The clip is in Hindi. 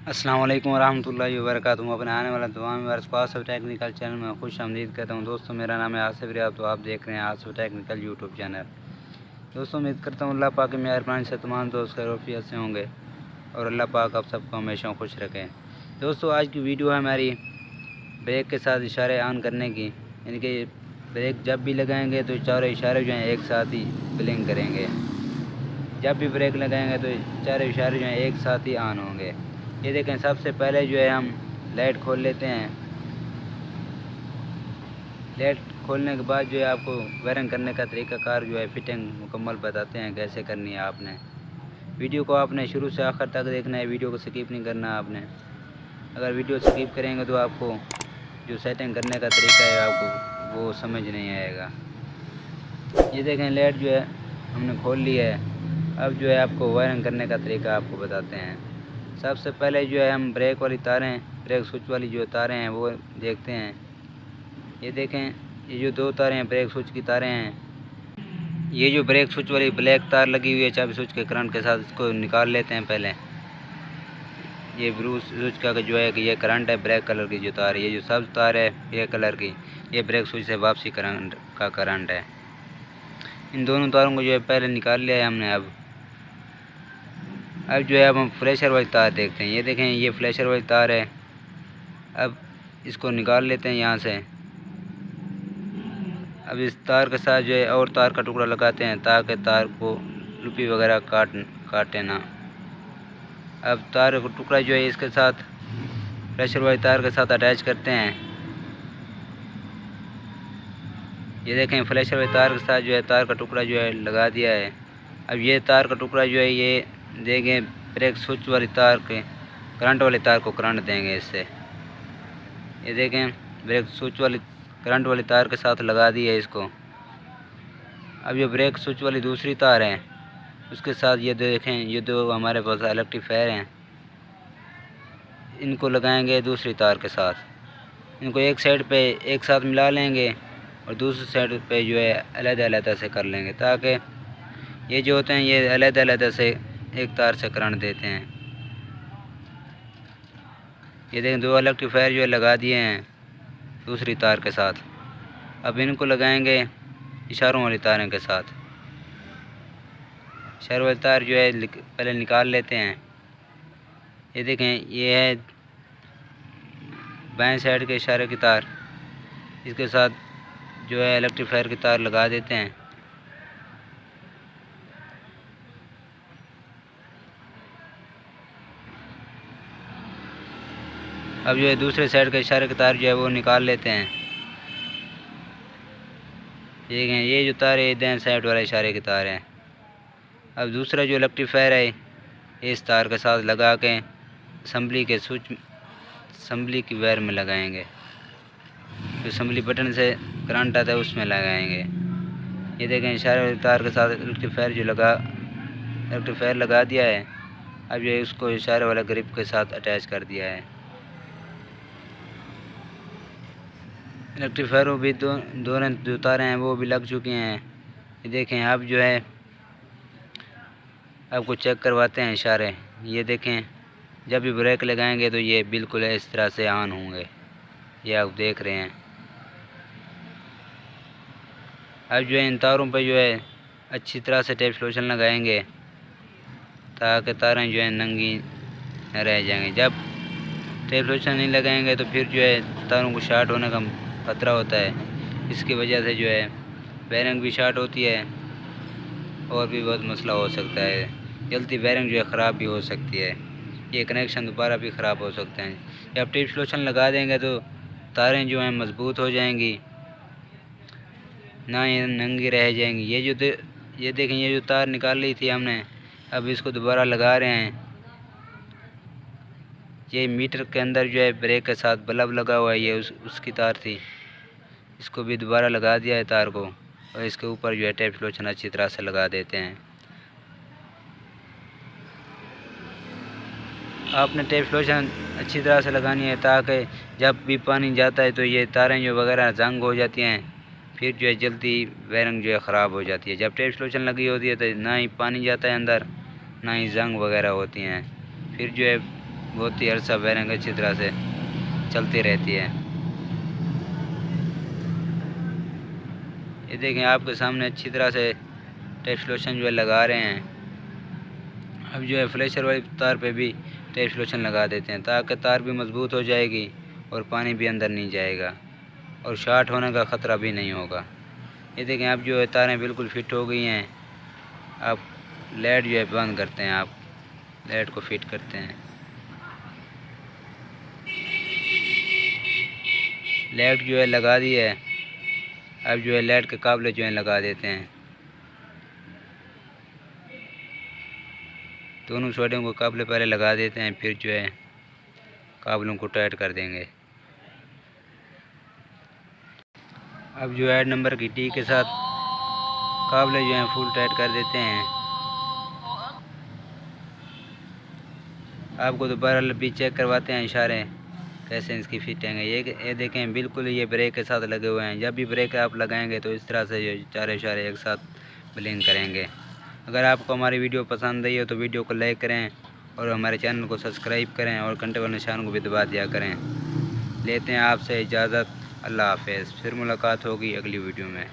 अस्सलाम वालेकुम रहमतुल्लाहि व बरकातहू। अपने आने वाला दुआ में वर्ष ऑफ टेक्निकल चैनल में खुश आमदीद कहता हूँ। दोस्तों, मेरा नाम है आसिफ रियाब, तो आप देख रहे हैं आसिफ टेक्निकल यूट्यूब चैनल। दोस्तों, उम्मीद करता हूँ अल्लाह पाक की मेहरबानी से तमाम दोस्त खैरियत से होंगे और अल्लाह पाक आप सबको हमेशा खुश रखें। दोस्तों, आज की वीडियो है हमारी ब्रेक के साथ इशारे ऑन करने की, यानी कि ब्रेक जब भी लगाएंगे तो चारों इशारे जो हैं एक साथ ही ब्लिंक करेंगे। जब भी ब्रेक लगाएंगे तो चारों इशारे जो हैं एक साथ ही ऑन होंगे। ये देखें, सबसे पहले जो है हम लाइट खोल लेते हैं। लाइट खोलने के बाद जो है आपको वायरिंग करने का तरीक़ाकार जो है फिटिंग मुकम्मल बताते हैं कैसे करनी है। आपने वीडियो को आपने शुरू से आखिर तक देखना है, वीडियो को स्किप नहीं करना आपने। अगर वीडियो स्किप करेंगे तो आपको जो सेटिंग करने का तरीका है आपको वो समझ नहीं आएगा। ये देखें, लाइट जो है हमने खोल लिया है। अब जो है आपको वायरिंग करने का तरीका आपको बताते हैं। सबसे पहले जो है हम ब्रेक वाली तारें, ब्रेक स्विच वाली जो तारें हैं वो देखते हैं। ये देखें, ये जो दो तारें हैं ब्रेक स्विच की तारें हैं। ये जो ब्रेक स्विच वाली ब्लैक तार लगी हुई है चाबी स्विच के करंट के साथ, इसको निकाल लेते हैं पहले। ये ब्लू स्विच का जो है कि ये करंट है, ब्लैक कलर की जो तार है। ये जो सब्ज तार है ग्रे कलर की, ये ब्रेक स्विच से वापसी करंट का करंट है। इन दोनों तारों को जो है पहले निकाल लिया है हमने। अब जो है अब हम फ्लैशर वाली तार देखते हैं। ये देखें, ये फ्लैशर वाली तार है। अब इसको निकाल लेते हैं यहाँ से। अब इस तार के साथ जो है और तार का टुकड़ा लगाते हैं ताकि तार को लुपी वगैरह काटे ना। अब तार का टुकड़ा जो है इसके साथ फ्लैशर वाली तार के साथ अटैच करते हैं। ये देखें, फ्लैशर वाली तार के साथ जो है तार का टुकड़ा जो है लगा दिया है। अब ये तार का टुकड़ा जो है ये देंगे ब्रेक स्विच वाली तार के करंट वाली तार को करंट देंगे इससे। ये देखें, ब्रेक स्विच वाली करंट वाली तार के साथ लगा दी है इसको। अब ये ब्रेक स्विच वाली दूसरी तार है, उसके साथ ये देखें, ये दो हमारे पास इलेक्ट्रीफायर हैं, इनको लगाएंगे दूसरी तार के साथ। इनको एक साइड पे एक साथ मिला लेंगे और दूसरी साइड पे जो है अलग-अलग से कर लेंगे, ताकि ये जो होते हैं ये अलग-अलग से एक तार से करंट देते हैं। ये देखें, दो इलेक्ट्रीफायर जो है लगा दिए हैं दूसरी तार के साथ। अब इनको लगाएंगे इशारों वाली तारों के साथ। इशारों वाली तार जो है पहले निकाल लेते हैं। ये देखें, ये है बाएं साइड के इशारे की तार, इसके साथ जो है इलेक्ट्रीफायर की तार लगा देते हैं। अब जो है दूसरे साइड के इशारे की तार जो है वो निकाल लेते हैं। देखें, ये जो तार है दाएं साइड वाला इशारे की तार है। अब दूसरा जो इलेक्ट्रीफायर है इस तार के साथ लगा के असम्बली के स्विच असम्बली की वायर में लगाएंगे। जो असम्बली बटन से करंट आता है उसमें लगाएंगे। ये देखें, इशारे वाली तार के साथ इलेक्ट्रीफायर लगा दिया है। अब ये उसको इशारे वाला ग्रिप के साथ अटैच कर दिया है। इलेक्ट्रीफायरों भी दोनों जो तारें हैं वो भी लग चुकी हैं। ये देखें, अब जो है आपको चेक करवाते हैं इशारे। ये देखें, जब भी ब्रेक लगाएंगे तो ये बिल्कुल इस तरह से ऑन होंगे, ये आप देख रहे हैं। अब जो है इन तारों पर जो है अच्छी तरह से टेप सोल्यूशन लगाएंगे ताकि तारें जो है नंगी न रह जाएंगे। जब टेप सोल्यूशन नहीं लगाएंगे तो फिर जो है तारों को शॉर्ट होने का खतरा होता है। इसकी वजह से जो है वायरिंग भी शॉर्ट होती है और भी बहुत मसला हो सकता है। जल्दी वायरिंग जो है ख़राब भी हो सकती है, ये कनेक्शन दोबारा भी ख़राब हो सकते हैं। जब टेप सोल्यूशन लगा देंगे तो तारें जो हैं मज़बूत हो जाएंगी, ना ये नंगी रह जाएंगी। ये देखें, ये जो तार निकाल ली थी हमने, अब इसको दोबारा लगा रहे हैं। ये मीटर के अंदर जो है ब्रेक के साथ बल्ब लगा हुआ है, ये उसकी तार थी। इसको भी दोबारा लगा दिया है तार को और इसके ऊपर जो है टेप सोल्यूशन अच्छी तरह से लगा देते हैं। आपने टेप सोल्यूशन अच्छी तरह से लगानी है ताकि जब भी पानी जाता है तो ये तारें जो वगैरह जंग हो जाती हैं, फिर जो है जल्दी वायरिंग जो है ख़राब हो जाती है। जब टेप सोल्यूशन लगी होती है तो ना ही पानी जाता है अंदर, ना ही जंग वगैरह होती हैं। फिर जो है बहुत ही अरसा वायरिंग अच्छी तरह से चलती रहती है। ये देखें आपके सामने अच्छी तरह से टेस्ट लोशन जो है लगा रहे हैं। अब जो है फ्लैशर वाली तार पे भी टेस्ट लोशन लगा देते हैं ताकि तार भी मजबूत हो जाएगी और पानी भी अंदर नहीं जाएगा और शॉर्ट होने का ख़तरा भी नहीं होगा। ये देखें अब जो है तारें बिल्कुल फिट हो गई हैं। आप लाइट जो है बंद करते हैं, आप लाइट को फिट करते हैं। लाइट जो है लगा दी है। अब जो है लाइट के काबले जो है लगा देते हैं। दोनों साइडों को काबले पहले लगा देते हैं, फिर जो है काबलों को टाइट कर देंगे। अब जो ऐड नंबर की टी के साथ काबले जो हैं फुल टाइट कर देते हैं। आपको दोबारा भी चेक करवाते हैं इशारे कैसे इसकी फिटिंग है। ये देखें बिल्कुल ये ब्रेक के साथ लगे हुए हैं। जब भी ब्रेक आप लगाएंगे तो इस तरह से ये चारों इशारे एक साथ ब्लिंक करेंगे। अगर आपको हमारी वीडियो पसंद आई हो तो वीडियो को लाइक करें और हमारे चैनल को सब्सक्राइब करें और घंटे वाले निशान को भी दबा दिया करें। लेते हैं आपसे इजाज़त। अल्लाह हाफ़िज़। फिर मुलाकात होगी अगली वीडियो में।